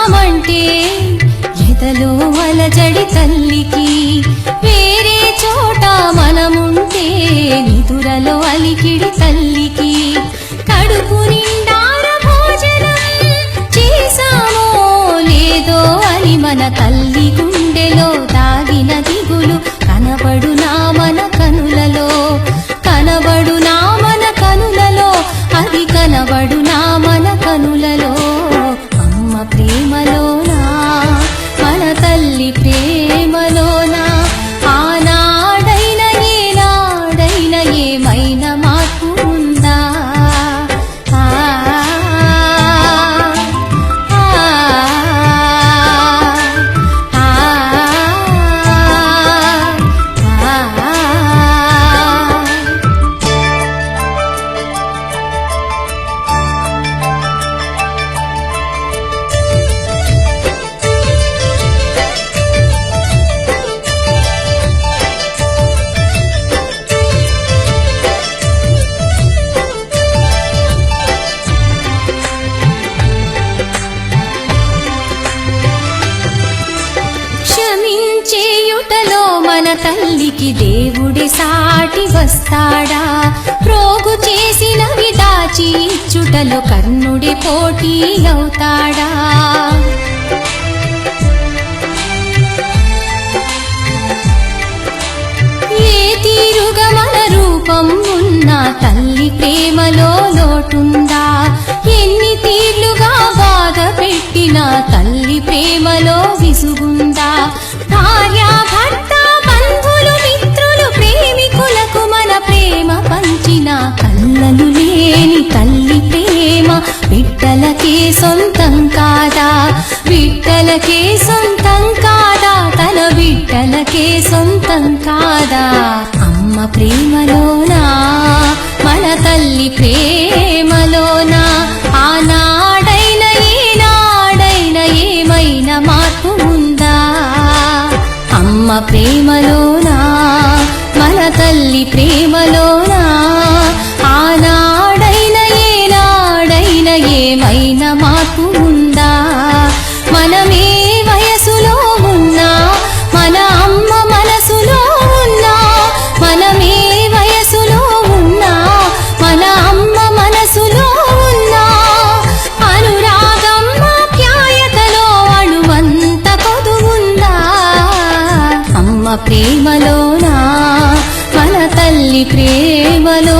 చూద్దామంటే ఎదలో అలజడి తల్లికి వేరే చోట మనముంటే నిదురలో అలికిడి తల్లికి కడుపు నిండార భోజనం చేశామో లేదో అని మన తల్లి గుండెలో దాగిన దిగులు కనబడునా మన కనులలో కనబడునా మన కనులలో అది కనబడునా మన కనులలో అమ్మ ప్రేమలోనా మన తల్లి ప్రేమలోనా ఆనాడైన ఏనాడైన ఏమైనా మార్పు ఉందా ఆ ఆ క్షమించేయుటలో మన తల్లికి దేవుడి సాటి వస్తాడా ప్రోగు చేసినవి దాచి ఇచ్చుటలో కర్ణుడి పోటీ అవుతాడా ఏ తీరుగా మన రూపం ఉన్న తల్లి ప్రేమలో లోటుందా ఎన్ని తీర్లుగా బాధ పెట్టిన తల్లి ప్రేమలో విసుగుందా భార్య భర్త బంధువులు మిత్రులు ప్రేమికులకు మన ప్రేమ పంచిన కళ్ళలు లేని తల్లి ప్రేమ బిడ్డలకే సొంతం కాదా బిడ్డలకే సొంతం కాదా తన బిడ్డలకే సొంతం కాదా అమ్మ ప్రేమలోనా మన తల్లి ప్రేమలోనా ఆనాడైన ఏనాడైన ఏమైనా మార్పు ఉందా అమ్మ ప్రేమలోనా మన తల్లి ప్రేమలోనా ఆనాడైన ఏనాడైన ఏమైనా మార్పు ఉందా మనమే వయసులో ఉన్నా మన అమ్మ మనసులో ఉన్నా మనమే వయసులో ఉన్నా మన అమ్మ మనసులో ఉన్నా అనురాగం ఆప్యాయతలో అణువంత పొదువుందా అమ్మ ప్రేమలోనా మన తల్లి ప్రేమలో